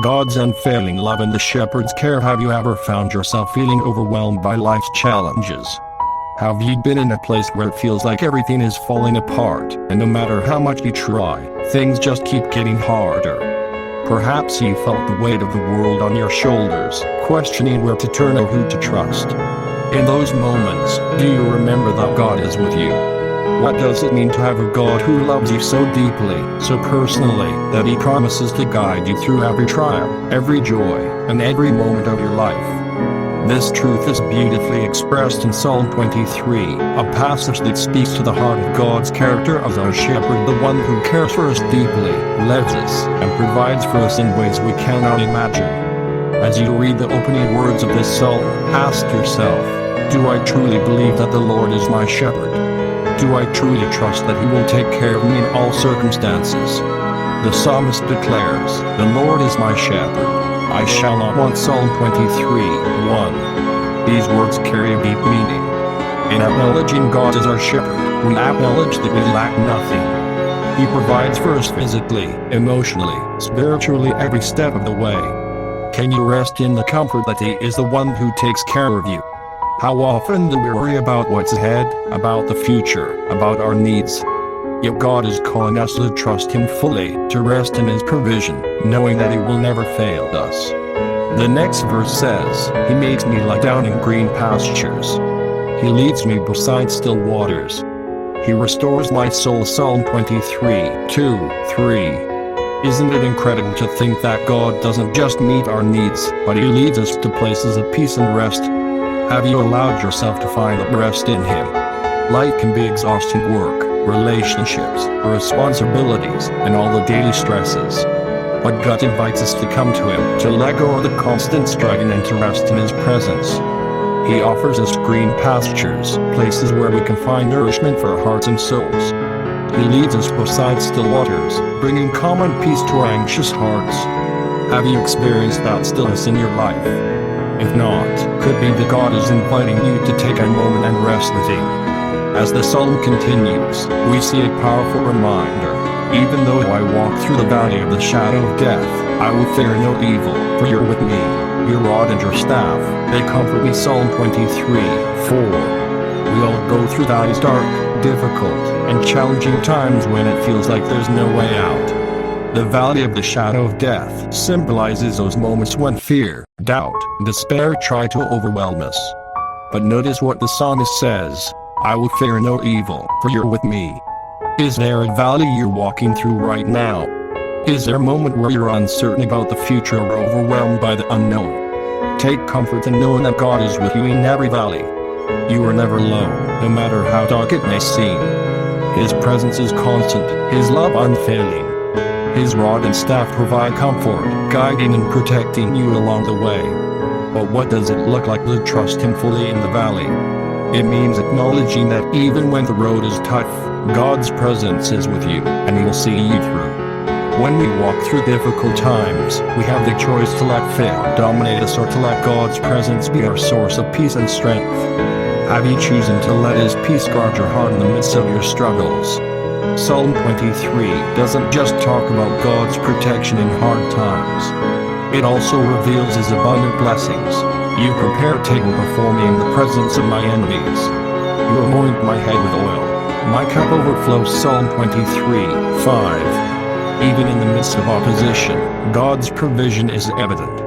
God's unfailing love and the shepherd's care. Have you ever found yourself feeling overwhelmed by life's challenges? Have you been in a place where it feels like everything is falling apart, and no matter how much you try, things just keep getting harder? Perhaps you felt the weight of the world on your shoulders, questioning where to turn or who to trust. In those moments, do you remember that God is with you? What does it mean to have a God who loves you so deeply, so personally, that He promises to guide you through every trial, every joy, and every moment of your life? This truth is beautifully expressed in Psalm 23, a passage that speaks to the heart of God's character as our shepherd, the one who cares for us deeply, loves us, and provides for us in ways we cannot imagine. As you read the opening words of this psalm, ask yourself, do I truly believe that the Lord is my shepherd? Do I truly trust that He will take care of me in all circumstances? The psalmist declares, "The Lord is my shepherd, I shall not want." Psalm 23:1. These words carry a deep meaning. In acknowledging God as our shepherd, we acknowledge that we lack nothing. He provides for us physically, emotionally, spiritually every step of the way. Can you rest in the comfort that He is the one who takes care of you? How often do we worry about what's ahead, about the future, about our needs? Yet God is calling us to trust Him fully, to rest in His provision, knowing that He will never fail us. The next verse says, "He makes me lie down in green pastures. He leads me beside still waters. He restores my soul." Psalm 23:2-3. Isn't it incredible to think that God doesn't just meet our needs, but He leads us to places of peace and rest? Have you allowed yourself to find rest in Him? Life can be exhausting: work, relationships, responsibilities, and all the daily stresses. But God invites us to come to Him, to let go of the constant striving and to rest in His presence. He offers us green pastures, places where we can find nourishment for our hearts and souls. He leads us beside still waters, bringing calm and peace to our anxious hearts. Have you experienced that stillness in your life? If not, could be that God is inviting you to take a moment and rest with Him. As the psalm continues, we see a powerful reminder. Even though I walk through the valley of the shadow of death, I will fear no evil, for You're with me. Your rod and Your staff, they comfort me. Psalm 23:4. We all go through valleys, dark, difficult, and challenging times when it feels like there's no way out. The valley of the shadow of death symbolizes those moments when fear, doubt, and despair try to overwhelm us. But notice what the psalmist says, "I will fear no evil, for You're with me." Is there a valley you're walking through right now? Is there a moment where you're uncertain about the future or overwhelmed by the unknown? Take comfort in knowing that God is with you in every valley. You are never alone, no matter how dark it may seem. His presence is constant, His love unfailing. His rod and staff provide comfort, guiding and protecting you along the way. But what does it look like to trust Him fully in the valley? It means acknowledging that even when the road is tough, God's presence is with you, and He will see you through. When we walk through difficult times, we have the choice to let fear dominate us or to let God's presence be our source of peace and strength. Have you chosen to let His peace guard your heart in the midst of your struggles? Psalm 23 doesn't just talk about God's protection in hard times. It also reveals His abundant blessings. You prepare a table before me in the presence of my enemies. You anoint my head with oil. My cup overflows. Psalm 23:5. Even in the midst of opposition, God's provision is evident.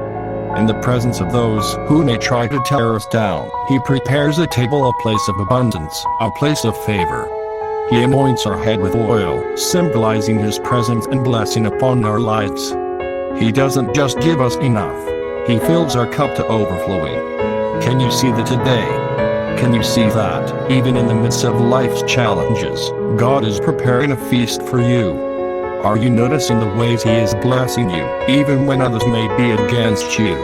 In the presence of those who may try to tear us down, He prepares a table, a place of abundance, a place of favor. He anoints our head with oil, symbolizing His presence and blessing upon our lives. He doesn't just give us enough. He fills our cup to overflowing. Can you see that today? Can you see that, even in the midst of life's challenges, God is preparing a feast for you? Are you noticing the ways He is blessing you, even when others may be against you?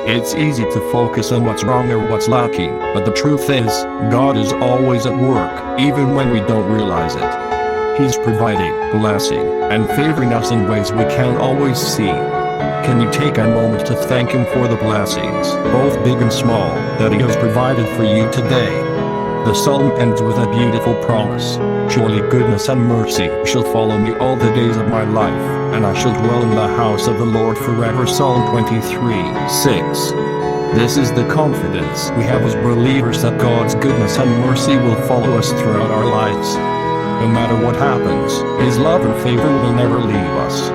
It's easy to focus on what's wrong or what's lacking, but the truth is, God is always at work, even when we don't realize it. He's providing, blessing, and favoring us in ways we can't always see. Can you take a moment to thank Him for the blessings, both big and small, that He has provided for you today? The psalm ends with a beautiful promise. Surely goodness and mercy shall follow me all the days of my life, and I shall dwell in the house of the Lord forever. Psalm 23:6. This is the confidence we have as believers, that God's goodness and mercy will follow us throughout our lives. No matter what happens, His love and favor will never leave us.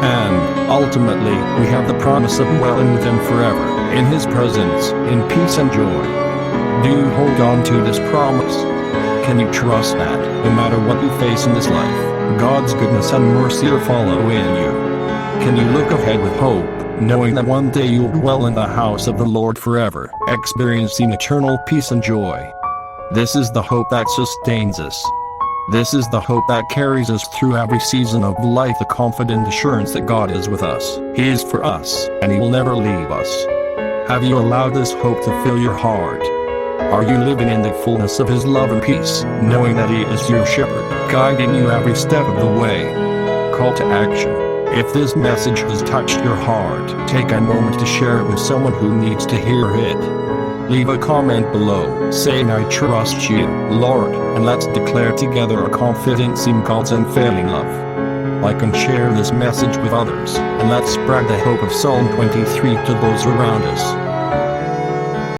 And, ultimately, we have the promise of dwelling with Him forever, in His presence, in peace and joy. Do you hold on to this promise? Can you trust that, no matter what you face in this life, God's goodness and mercy will follow in you? Can you look ahead with hope, knowing that one day you'll dwell in the house of the Lord forever, experiencing eternal peace and joy? This is the hope that sustains us. This is the hope that carries us through every season of life, the confident assurance that God is with us, He is for us, and He will never leave us. Have you allowed this hope to fill your heart? Are you living in the fullness of His love and peace, knowing that He is your shepherd, guiding you every step of the way? Call to action. If this message has touched your heart, take a moment to share it with someone who needs to hear it. Leave a comment below, saying I trust you, Lord, and let's declare together a confidence in God's unfailing love. Like and share this message with others, and let's spread the hope of Psalm 23 to those around us.